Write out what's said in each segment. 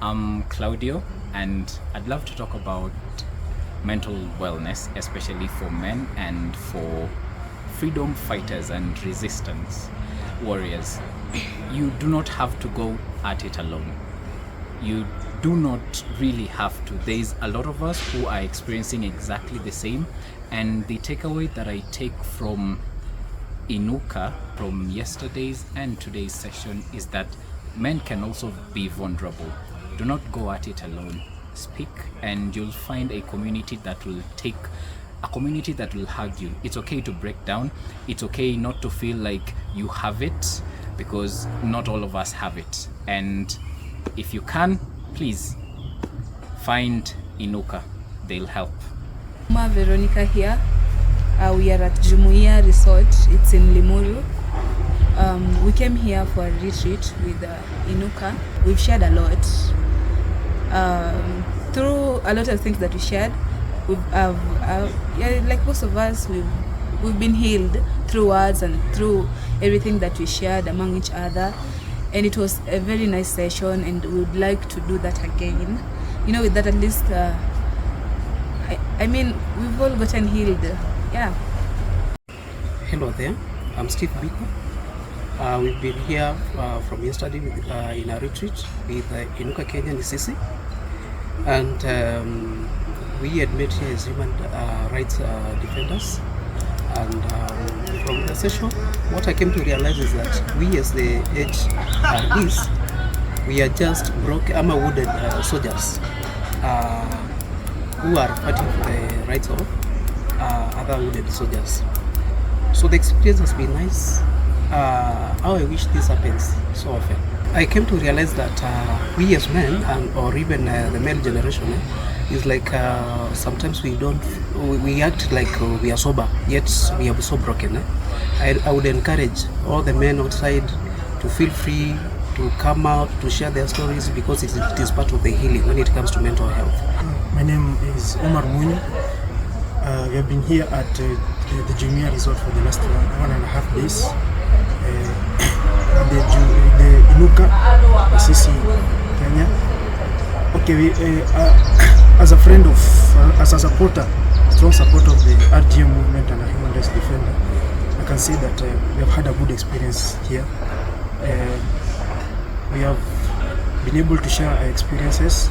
I'm Claudio, and I'd love to talk about mental wellness, especially for men and for freedom fighters and resistance warriors. You do not have to go at it alone. You do not really have to. There's a lot of us who are experiencing exactly the same, and the takeaway that I take from Inuka, from yesterday's and today's session, is that men can also be vulnerable. Do not go at it alone. Speak, and you'll find a community that will hug you. It's okay to break down. It's okay not to feel like you have it, because not all of us have it. And if you can, please find Inuka. They'll help. Veronica here. We are at Jumuiya Resort. It's in Limuru. We came here for a retreat with Inuka. We've shared a lot. Through a lot of things that we shared, like most of us, we've been healed through words and through everything that we shared among each other. And it was a very nice session, and we would like to do that again. With that, at least, we've all gotten healed. Yeah. Hello there, I'm Steve Biko. We've been here from yesterday in a retreat with Inuka Kenya Nisisi, and we had met here as human rights defenders. And from the session, what I came to realize is that we, as the HRDs, we are just wounded soldiers who are fighting for the rights of other wounded soldiers. So the experience has been nice. How I wish this happens so often. I came to realize that we as men, or even the male generation, is like sometimes we act like we are sober, yet we are so broken. I would encourage all the men outside to feel free to come out to share their stories, because it is part of the healing when it comes to mental health. My name is Omar Muni. We have been here at the Jumuiya Resort for the last 1.5 days. The Inuka, Sisi, Kenya. Okay, as a friend of, as a supporter, strong supporter of the RGM movement and a human rights defender, I can say that we have had a good experience here. We have been able to share our experiences,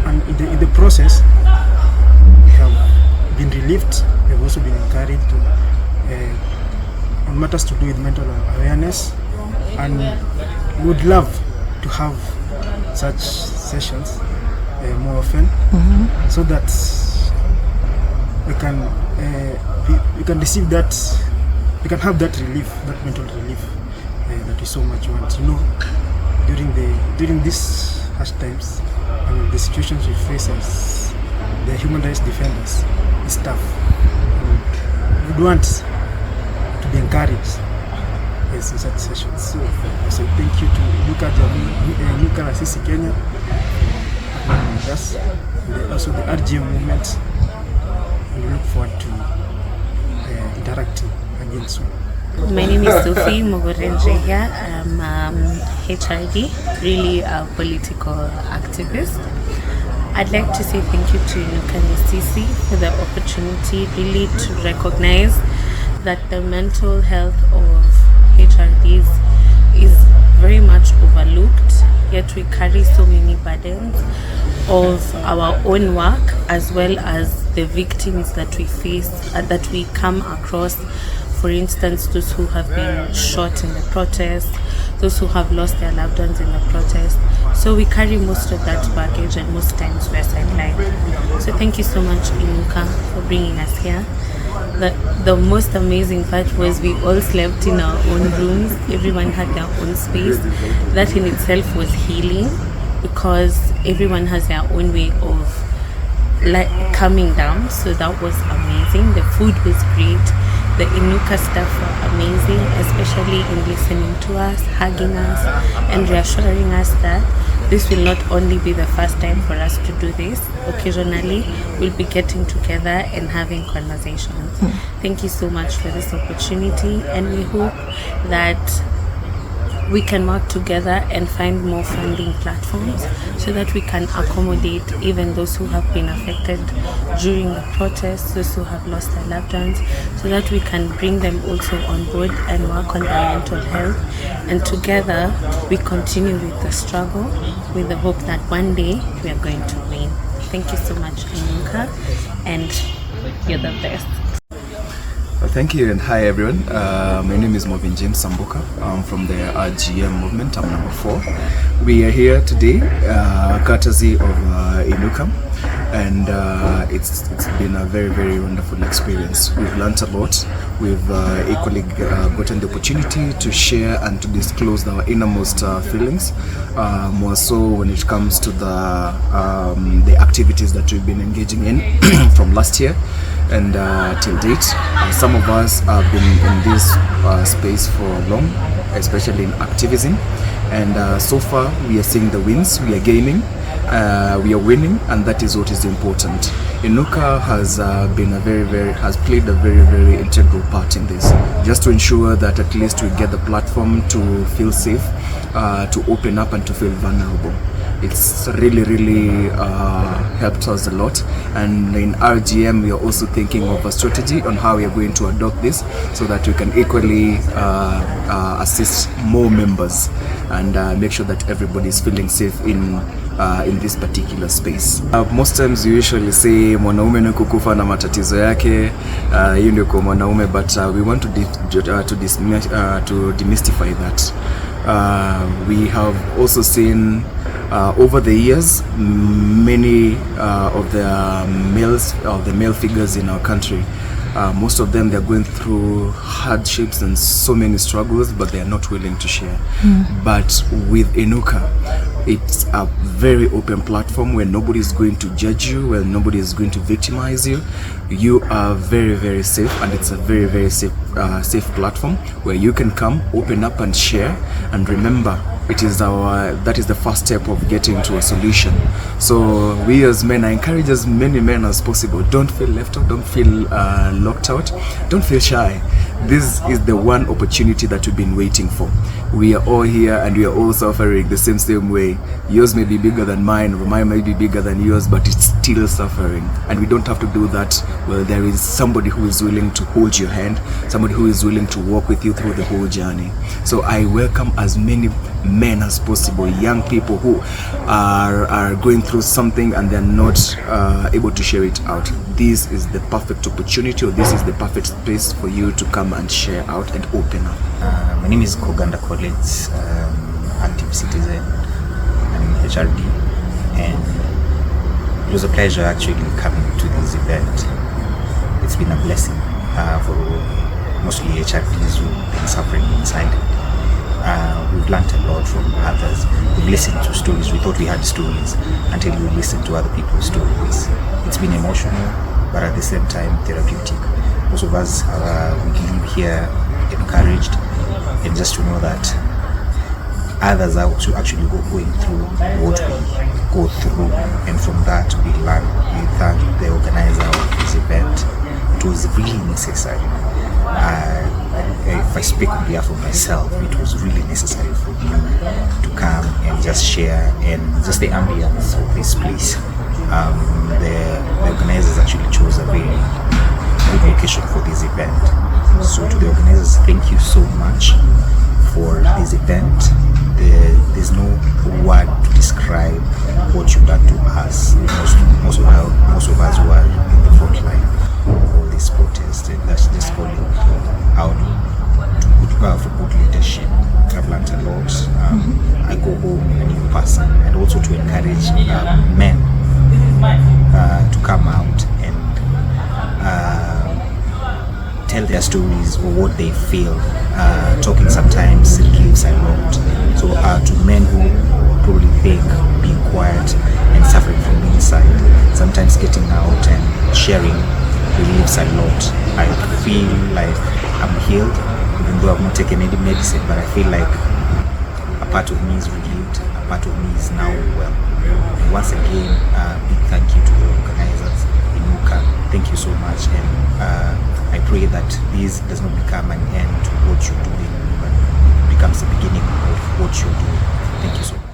and in the process, we have been relieved. We have also been encouraged to, on matters to do with mental awareness, and we would love to have such sessions more often, so that we can receive that, we can have that relief, that mental relief that we so much want. During these harsh times, and the situations we face as the human rights defenders is tough. We would want to be encouraged in such sessions. So thank you to Inuka Sisi Kenya, and also the RGM movement, and we look forward to interacting again soon. My name is Sophie Mogorenje here. I'm HRD, really a political activist. I'd like to say thank you to Inuka Nisisi for the opportunity really to recognize that the mental health of HRDs is very much overlooked, yet we carry so many burdens of our own work, as well as the victims that we face, that we come across. For instance, those who have been shot in the protest, those who have lost their loved ones in the protest. So we carry most of that baggage, and most times we're sidelined. So thank you so much, Inuka, for bringing us here. The most amazing part was we all slept in our own rooms. Everyone had their own space. That in itself was healing, because everyone has their own way of coming down. So that was amazing. The food was great. The Inuka staff were amazing, especially in listening to us, hugging us, and reassuring us that this will not only be the first time for us to do this. Occasionally, we'll be getting together and having conversations. Thank you so much for this opportunity, and we hope that we can work together and find more funding platforms so that we can accommodate even those who have been affected during the protests, those who have lost their loved ones, so that we can bring them also on board and work on their mental health. And together we continue with the struggle with the hope that one day we are going to win. Thank you so much, Inuka, and you're the best. Thank you and hi everyone. My name is Marvin James Sambuka. I'm from the RGM movement. I'm number 4. We are here today courtesy of Inuka, and it's been a very wonderful experience. We've learnt a lot. We've equally gotten the opportunity to share and to disclose our innermost feelings, more so when it comes to the activities that we've been engaging in from last year and till date. Some of us have been in this space for long, especially in activism, and so far we are seeing the wins. We are gaining, we are winning, and that is what is important. Inuka has been has played a very integral part in this, just to ensure that at least we get the platform to feel safe, to open up and to feel vulnerable. It's really helped us a lot, and in RGM we are also thinking of a strategy on how we are going to adopt this so that we can equally assist more members and make sure that everybody is feeling safe in this particular space. Most times you usually say mwanaume ni kukufa na matatizo yake, hiyo ndio kwa mwanaume, but we want to demystify that. We have also seen over the years many of the male figures in our country. Most of them, they're going through hardships and so many struggles, but they are not willing to share. But with Inuka, it's a very open platform where nobody is going to judge you, where nobody is going to victimize you. You are very safe, and it's a very safe platform where you can come, open up and share. And remember, that is the first step of getting to a solution. So we as men, I encourage as many men as possible, don't feel left out, don't feel locked out, don't feel shy. This is the one opportunity that we've been waiting for. We are all here and we are all suffering the same way. Yours may be bigger than mine, or mine may be bigger than yours, but it's still suffering. And we don't have to do that. Well, there is somebody who is willing to hold your hand, somebody who is willing to walk with you through the whole journey. So I welcome as many men as possible, young people who are going through something and they're not able to share it out. This is the perfect opportunity, or this is the perfect space for you to come and share out and open up. My name is Koganda College, active citizen. I'm in HRD, and it was a pleasure actually coming to this event. It's been a blessing for mostly HRDs who've been suffering inside. We've learned a lot from others. We've listened to stories. We thought we had stories until we listened to other people's stories. It's been emotional, but at the same time therapeutic. Most of us we leave here encouraged, and just to know that others are actually going through what we go through, and from that we learn. We thank the organizer of this event. It was really necessary. If I speak on behalf of myself, it was really necessary for me to come and just share, and just the ambience of this place. The organizers actually chose a very good location for this event. So to the organizers, thank you so much for this event. There's no word to describe what you've done to us. Most of us who are in the front line of all this protest, and that's just calling out for good leadership. I've learned a lot. I go home a new person, and also to encourage men to come out and tell their stories or what they feel. Talking sometimes relieves a lot. So to men who probably think being quiet and suffering from the inside, sometimes getting out and sharing relieves a lot. I feel like I'm healed, even though I've not taken any medicine, but I feel like a part of me is relieved, a part of me is now well. And once again, big thank you to the organizers, Inuka. Thank you so much, and I pray that this does not become an end to what you're doing, but it becomes the beginning of what you're doing. Thank you so much.